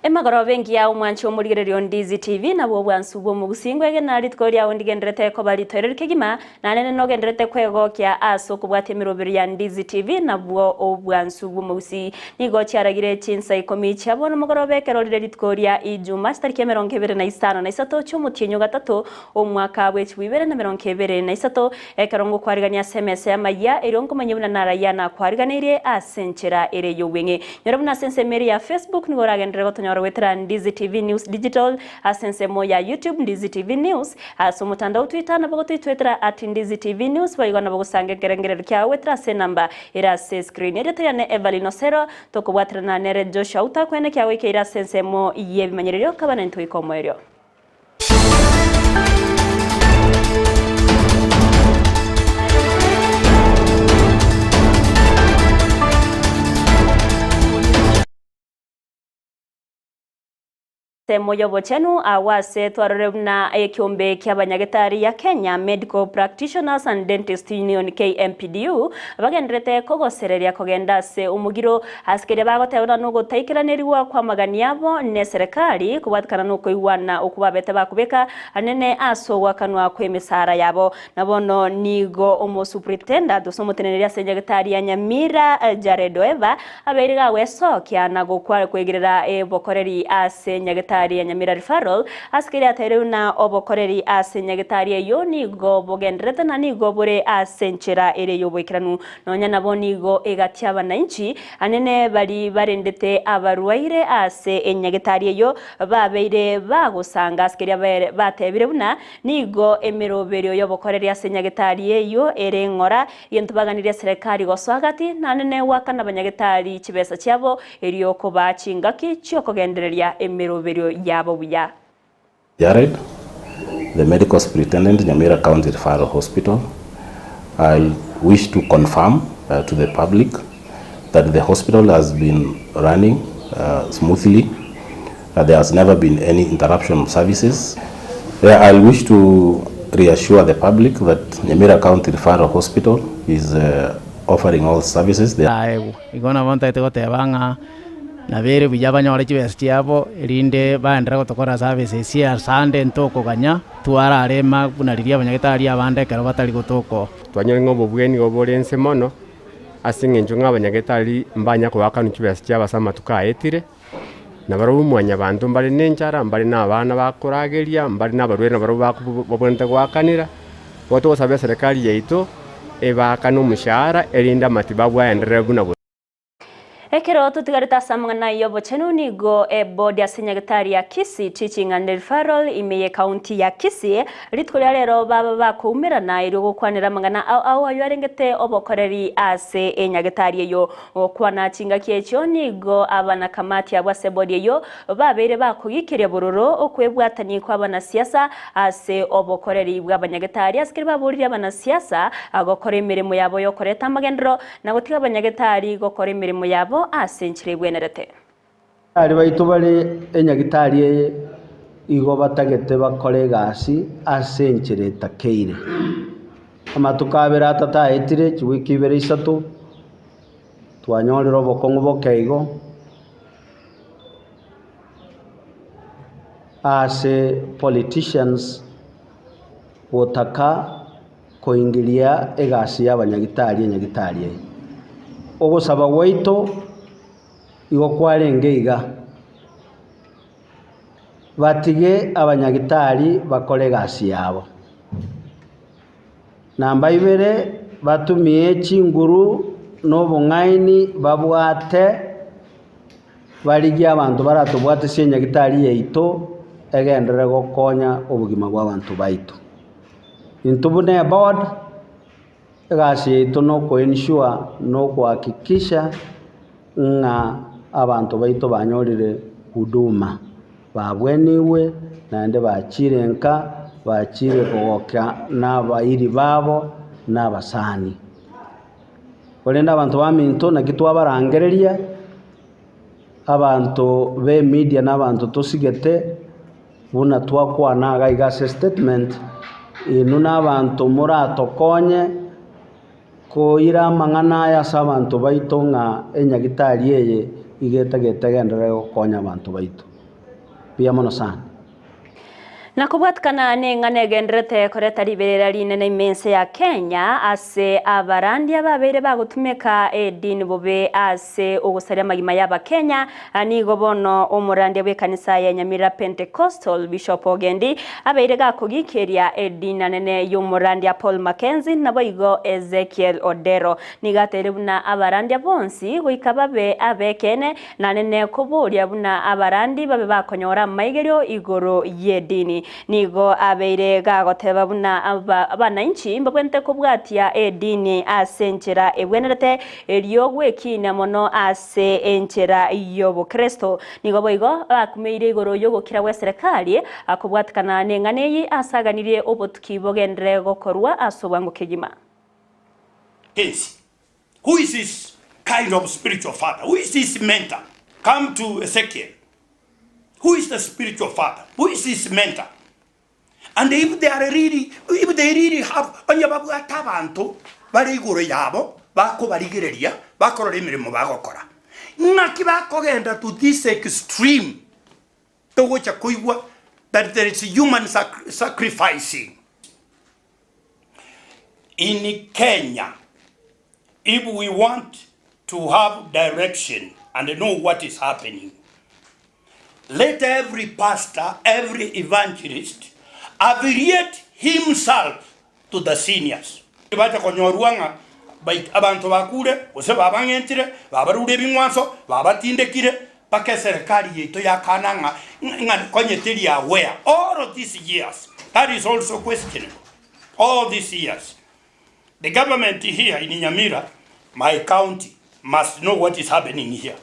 Emagoro bengi ya umwanchi omurigererio Ndizi TV na bwo bwansubo mu Gusii na ritkoria ondigenderete ko balitorera kigima na nene no genderete kwegokia aso kubwate mirobero ya Ndizi TV na bwo obwansubo mu Gusii nigo cyaragire Chinsa Ikomi cyabona mugoro bekero ritkoria ijuma stariki 25 na isato cy'umutinyo gatatu omwaka bwe 2023 ekarongo kwariganya SMS ya Amayia erongo manyibuna naraya na kwariganire asenchera ere yowenge nyorabuna sense meri ya Facebook nigo ragendere gotonya wetra Ndizi TV News Digital asense mo ya YouTube Ndizi TV News aso mutandao Twitter na bogo Twitter @Ndizi TV News bayigona bogo sange gerengere kya wetra se number ira se screen edete ya ne Everlyne Osero toko watra na nere Joshua Auta kwene kya weke ira sense mo yebi manyerero kabana ntoi komoero moyo bochenu awase twaroremna ekyombe ky'abanyagetari ya Kenya Medical Practitioners and Dentist Union KMPDU bagenderete kogosereria kogenda se umugiro askere bagotebona no gutaikiraniriwa kwa magani yabo ne serikali kubatkana no kuiwana okubabete bakubeka anene aso wakanwa kwemisara yabo nabono nigo omo superintendent dosomuteneria senyagetari ya Nyamira Jaredoeva aberiga weso kyana gokwa kwegerera bokoreri ase nyagetari ya Nyamira referral askiri aterew na obokoreri ase nyagetari yo nigo bogendrete na nigo bore asenchera ere yoboikranu nonya nabo nigo egatia bananchi anene bari barendete abarwaire ase enyagetari yo babeire bagusanga askiri batebirebuna nigo emirobero yobokoreri ase nyagetari yo ere ngora yentubaganire serikali goswagati nanene wakana banyagetari kibesa cyabo eriyo ko bachingaki cyo kogendereria emirobero Jared, the medical superintendent, Nyamira County Referral Hospital. I wish to confirm to the public that the hospital has been running smoothly. There has never been any interruption of services. I wish to reassure the public that Nyamira County Referral Hospital is offering all services. Na bere bijabanyore chibestiabo irinde bandra gotokora services ya sande ntoko ganya twara arema kunariria abanyagetari abande kero batari gotoko twanyore ngobo bweni oborense mono asingenjo ngabanyagetari mbanya ko bakanu chibestiaba sama tukaetire na baro mwanya bantu mbali nenchara mbali na abana bakurageria mbali na barwena baro bakubonte gwakanira woto sabe serikali yeito ebakanu mushahara erinda matibabu aendelea buna ekero tutigarita samangana yobo chenu nigo board ya senyagetari ya Kisii Teaching and Referral imeye county ya Kisii ritkoria rero baba bakumirana iri gukwanira mangana au ayo arengete obokoreri ase enyagetari yo okwana chinga kiecyo nigo abana kamati abwase board yo babere bakugikire bururo okwebwatani kwa bana siasa ase obokoreri bw'abanyagetari askiri baburira bana siasa agokora imirimo yabo yo koreta magendero na gutiga abanyagetari gokora imirimo yabo asenchire bwenerete ari baitu bari enyagitari igo batagete bakore gasi asenchire takeire amatukabera tataetire chiwikibere isatu twanyorero bokongo bokeigo ase politicians wotaka koingilia egasi y'abanyagitari enyagitari ogosaba waito igo kwarengeiga batige abanyagitari bakore gasi yabo namba ibere batumie chinguru no bongaini babwate barigi abantu baratubwate senyagitari yeito egendere gokonya obugima bw'abantu baitu intubune board gasi yeito no ko ensure no kuhakikisha nga abantu baitu banyorire huduma babweniwe nande bachirenka bachire kogoka n'abairi babo n'abasani olenda abantu baminto nakitwa barangereria abantu be media n'abantu tusigete buna twakwana gaiga statement inu n'abantu muratokonye ko ira mangana ya sabantu baitu nga enyagitari eye igeta getegendere konya abantu baitu pia mono sana. Na kubwatikana ni ng'ane gendrete koreta riberera rinene imense ya Kenya ase abarandi ababeire bagutumika edini bobe ase ugusaria magima yaba Kenya nigo bono omurandi bw'ekanisa ya Nyamira Pentecostal Bishop Ogendi abeire gakugikeria edini nene y'omurandi Paul Mackenzie nabo igo Ezekiel Odero nigatere buna abarandi bonsi goikababe abekene na nene kuburia buna abarandi babe bakonyora maigerio igoro yedini nigo abeire gagoteba buna abananchi mbabwente kubwatia edini asenchera ebwenerete eriogwekina mono ase enchera yobo Kristo nigo boigo bakumeire igoro yogokira bwa serikali akubwatikana nenganeyi asaganirie obotuki bogendere gokorwa asobwango kegima. Who is this kind of spiritual father? Who is this mentor? Come to Ezekiel. Who is the spiritual father? Who is this mentor? And if they really have onyababu atabantu bari iguru yabo bako barigereria bakorora imirimo bagokora ngaki bakogenda to this extreme to gocha kuigwa that there is human sacrificing in Kenya. If we want to have direction and know what is happening, let every pastor, every evangelist affiliate himself to the seniors. Ibata konyoruanga abantu bakure ose babangentire babarude bingwanso babatindekire pake serikali yeto yakananga nganyetiri aware all of these years. That is also questionable. All these years the government here in Nyamira, my county, must know what is happening here.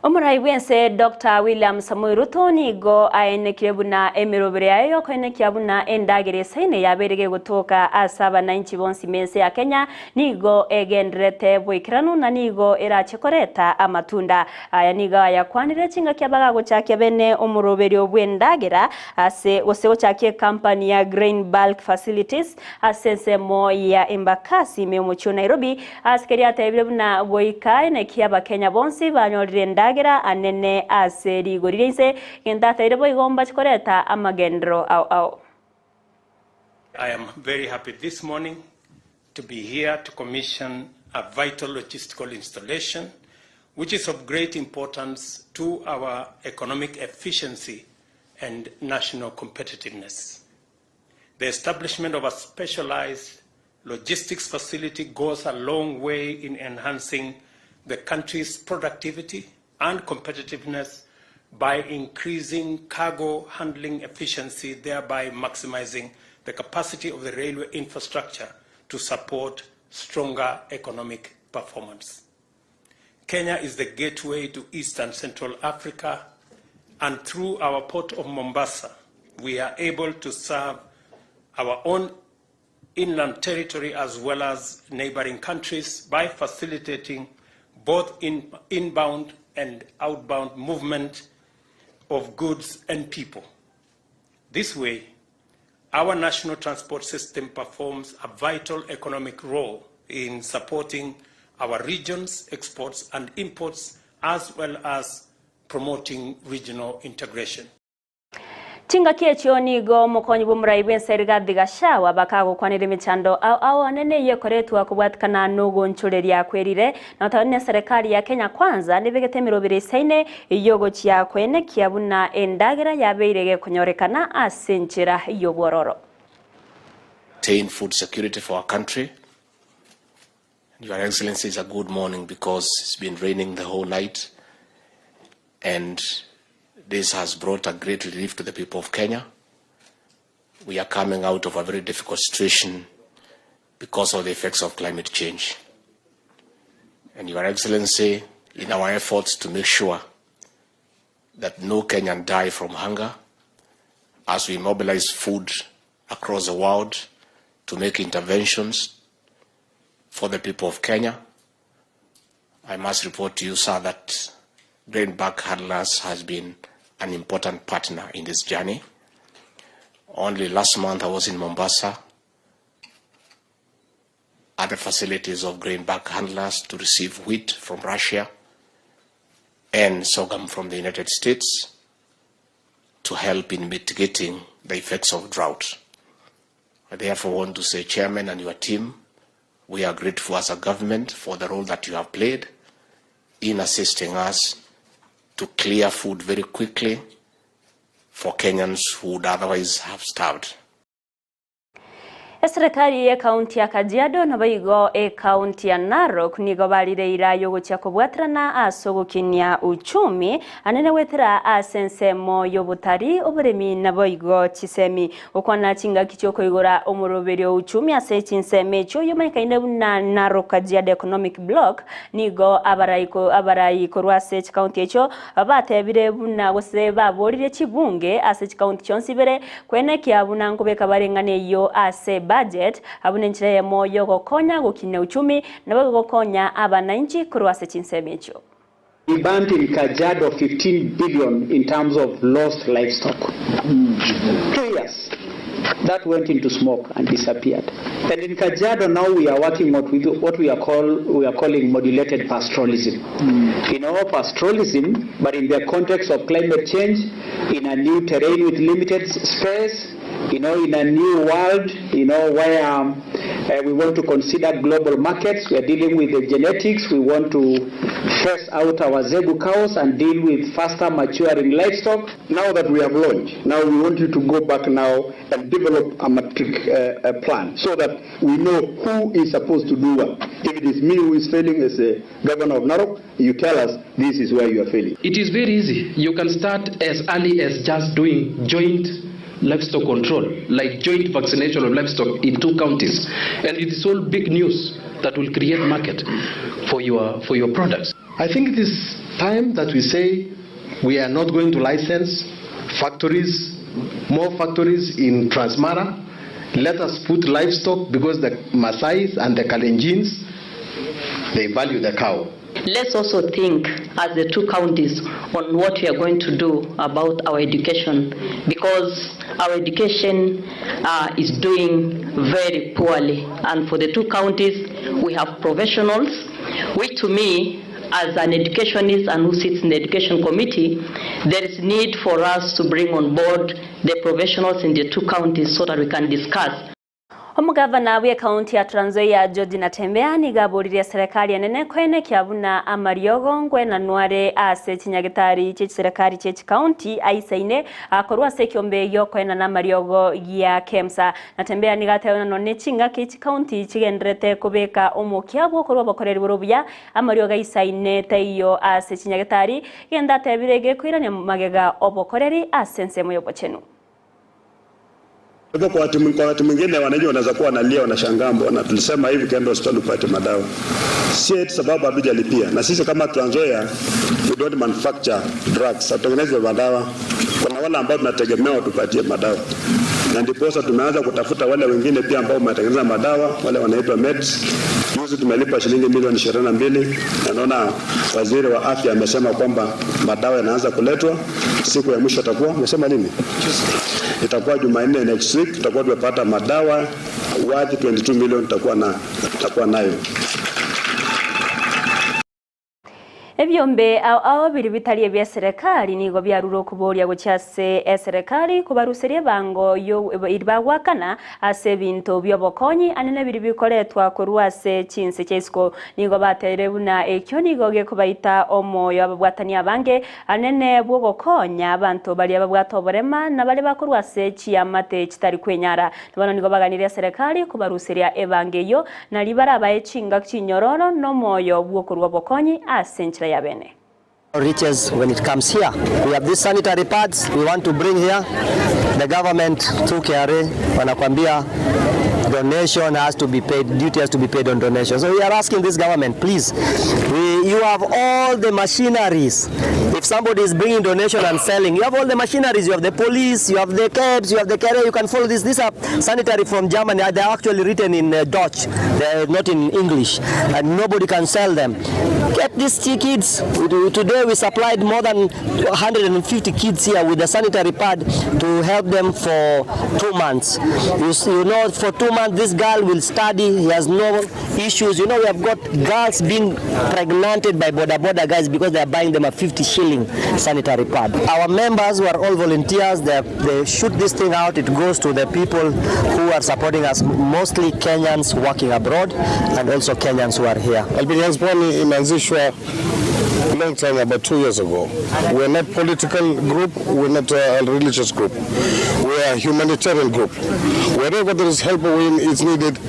Omurai wense Dr. William Samoei Ruto nigo aenekire buna emirobere yayo koenekia buna endagere saine yaberege gutoka asaba nanchi bonsi mense ya Kenya nigo egendrete bwikiranu na nigo erachekoreta amatunda aya niga yakwanire chinga kyabaga gochakia bene omuroberi obwendagera ase oseo chakie company ya Grain Bulk Facilities asensemo ya Embakasi memocho Nairobi askeria tebire buna boika enekia ba Kenya bonsi banyorire anene aseri gorirense ngenda tairebo igomba chikoreta amagendro au. I am very happy this morning to be here to commission a vital logistical installation which is of great importance to our economic efficiency and national competitiveness. The establishment of a specialized logistics facility goes a long way in enhancing the country's productivity and competitiveness by increasing cargo handling efficiency, thereby maximizing the capacity of the railway infrastructure to support stronger economic performance. Kenya is the gateway to East and Central Africa, and through our port of Mombasa, we are able to serve our own inland territory as well as neighboring countries by facilitating both inbound and outbound movement of goods and people. This way, our national transport system performs a vital economic role in supporting our region's exports and imports, as well as promoting regional integration. Chinga kiecho nigo mukonyi bumurai benserga digashawa bakago kwanire michando au anene yekoretwa kubwatikana nugo nchureria kwerire na tawone serikali ya Kenya kwanza nibegete mirobire saine yogo chia kwene kiabuna endagera yabeirege kunyorekana asenchira yobororo. Maintain food security for our country. Your Excellency, it's a good morning because it's been raining the whole night, and this has brought a great relief to the people of Kenya. We are coming out of a very difficult situation because of the effects of climate change. And Your Excellency, in our efforts to make sure that no Kenyan die from hunger, as we mobilize food across the world to make interventions for the people of Kenya, I must report to you, sir, that Grain Bulk Handlers has been an important partner in this journey. Only last month I was in Mombasa at the facilities of Grain Bulk Handlers to receive wheat from Russia and sorghum from the United States. to help in mitigating the effects of drought. I therefore want to say, Chairman and your team, we are grateful as a government for the role that you have played in assisting us to clear food very quickly for Kenyans who would otherwise have starved. Serikali ya kaunti ya Kajiado na baigo kaunti ya Narok nigo balire irayo gucha kubwatrana asogukinya uchumi anene wetera asensemo yobutari oburemi na baigo chisemi ukwana chinga kichoko igora omuroberio uchumi ase chinseme cho yomaikaine na Narok Kajiado economic block nigo abarayiko rwase kaunti echo abatebire buna gose baborire chibunge ase kaunti chonsibere kwene kyabuna ngobeka barengane yo ase budget abune nchire moyo gokonya gukine uchumi na gokonya abananchi kurwase chinsemecho. We burnt in Kajiado 15 billion in terms of lost livestock. 2 years. That went into smoke and disappeared. And in Kajiado now we are working with what we are calling modulated pastoralism. Pastoralism, but in the context of climate change, in a new terrain with limited space, in a new world, where we want to consider global markets. We are dealing with the genetics. We want to phase out our Zegu cows and deal with faster maturing livestock. Now that we have launched, now we want you to go back now and develop a matric plan so that we know who is supposed to do what. If it is me who is failing as a governor of Narok, you tell us this is where you are failing. It is very easy. You can start as early as just doing joint livestock control, like joint vaccination of livestock in 2 counties, and it is all big news that will create market for your products. I think it is time that we say we are not going to license factories, more factories in Transmara. Let us put livestock because the Maasais and the Kalenjins, they value the cow. Let's also think as the 2 counties on what we are going to do about our education, because our education is doing very poorly, and for the 2 counties we have professionals, which to me as an educationist and who sits in the education committee, there is need for us to bring on board the professionals in the 2 counties so that we can discuss. Omugavana wa kaunti ya Trans Nzoia George Natembeya nigaburire serikali yanene kwene kyabuna amariogo ngwe na nware ase kinyagetari cye serikali cye kaunti aisaine akorwa se kyombe yo kwena na mariogo ya Kemsa. Natembeya nigatewe none chinga ki kaunti kigendrete kubeka omukyabo korwa bakorera burubya amariogo aisaine tayo ase kinyagetari yenda tebirege kwiranya magega obokoreri asense mu yobochenu. Kwa watu mwingine wanajua wanaweza kuwa wanalia wanashangaa mbona tulisema hivi kaenda hospitali upate madawa. Si eti sababu habijalipia. Na sisi kama Trans Nzoia we don't manufacture drugs. Hatutengeneze madawa. Kuna wale ambao tunategemea watupatie madawa. Na ndipo sasa tumeanza kutafuta wale wengine pia ambao wametengeneza madawa, wale wanaitwa meds. Juzi tumelipa shilingi milioni 22 na naona waziri wa afya amesema kwamba madawa yanaanza kuletwa. Siku ya mwisho atakuwa amesema nini? Itakuwa Jumanne next week tutakuwa tumepata madawa worth 22 million tutakuwa nayo. Ebyombe aho biri bitali bya serikali nigo byaruro kuboria gucyase serikali kubaruserie bango yo iribagwakana ase bintu byobokonyi anene biri bikoretwa kurwase Chinsa cyesko nigo batere buna ekyo nigo ge kubaita omoyo ababwatani abange anene bwobokonya abantu bali ababwatoborema na bali bakurwase cyamate kitari kwenyara bano nigo baganira serikali kubaruseria ebangeyo na libara abaechinga kinyororo no moyo bwokurwa bokonyi ase Yabene. Riches when it comes here. We have these sanitary pads we want to bring here. The government through KRA wanakwambia donation has to be paid, duty has to be paid on donation. So we are asking this government, please, you have all the machineries. If somebody is bringing donation and selling, you have all the machineries. You have the police, you have the cabs, you have the KRA. You can follow this. These are sanitary from Germany. They are actually written in Dutch. They are not in English, and nobody can sell them. Get these kids. Today we supplied more than 150 kids here with a sanitary pad to help them for 2 months. You know, for 2 months this girl will study. He has no issues. You know, we have got girls being pregnanted by border guys because they are buying them at 50 shillings. using sanitary pad. Our members who are all volunteers, they shoot this thing out. It goes to the people who are supporting us, mostly Kenyans working abroad and also Kenyans who are here. Albinism imeanzishwa long time, about 2 years ago. We're not political group, we're not a religious group. We're a humanitarian group. Wherever there is help is needed.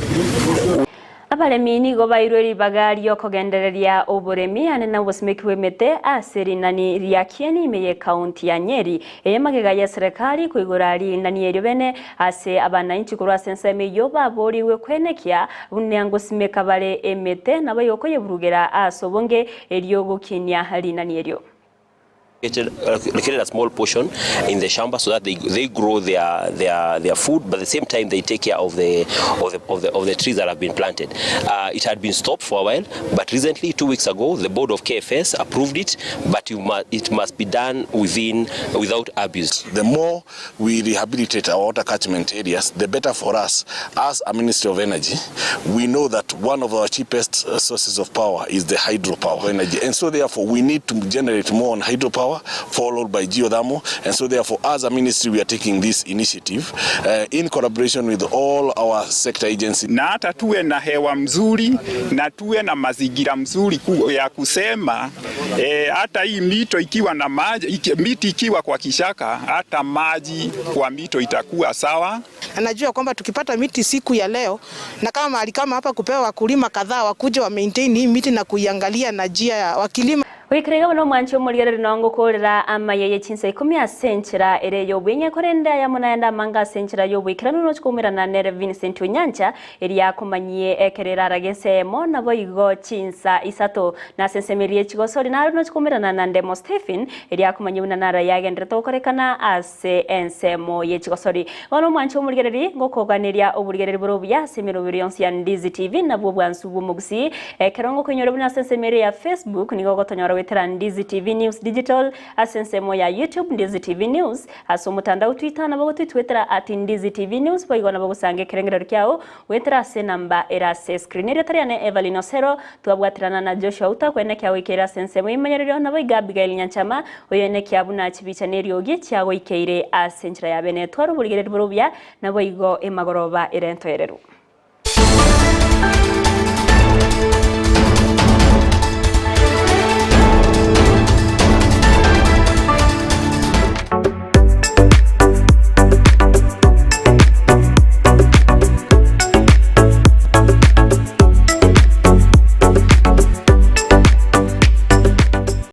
Abalemi nigo bairweri bagari okugendereria oburemi anena obusimiki bw'emete aserinani ria Kieni meye kaunti ya Nyeri eyemagega ya serikali kuigura rinani eryo bene ase abananchi kurwa senseme yo baboriwe kwenekia bunyango simeka bale emete nabayokoye burugera asobonge eryo gukinya rinani eryo. Located a small portion in the shamba so that they grow their food, but at the same time they take care of the trees that have been planted. It had been stopped for a while, but recently 2 weeks ago the board of KFS approved it, but it must be done without abuse. The more we rehabilitate our water catchment areas, the better for us. As a Ministry of Energy, we know that one of our cheapest sources of power is the hydropower energy, and so therefore we need to generate more on hydropower, followed by geothermal, and so therefore as a ministry we are taking this initiative in collaboration with all our sector agencies. Na hata tuwe na hewa mzuri na tuwe na mazingira mzuri ya kusema hata hii mito ikiwa na maji, miti ikiwa kwa kishaka, hata maji kwa mito itakuwa sawa. Anajua kwamba tukipata miti siku ya leo na kama mahali kama hapa kupewa wakulima kadhaa wakuja wa maintain hii miti na kuiangalia na njia ya wakilima. Wikirega bono mwancho muligere nongo kolera Amayia Chinsa Ikomi asenchera ere yobwenye korenda ya munaenda manga asenchera yobwikira no chikomera na nere Vincent Onyancha eri yakomanyie ekerera ragense mo nabo igo Chinsa isato na sensemerie chigosori na no chikomera na Ndemo Stephen eri yakomanyie na nara yagendere tokorekana ase ensemo ye chigosori bono mwancho muligere ngokoganiria obuligere borobya semero biyonsi ya Ndizi TV nabo bwansu bumugsi ekerongo kwenyore buna sensemerie ya Facebook nigo gotonyora Ndizi TV News Digital asensemo ya YouTube Ndizi TV News aso mutandao Twitter na bago Twitter @Ndizi TV News boigona bago sange kerengero kyao wetera se namba era se screen ere tariane Everlyne Osero twabwatirana na Joshua Auta kwene kya wikera sensemo imanyerero na boiga Abigail Nyanchama oyene kyabuna chibicha neriogi kyago ikeire asenchira ya bene twaro buligere burubya na boigo emagoroba erento erero.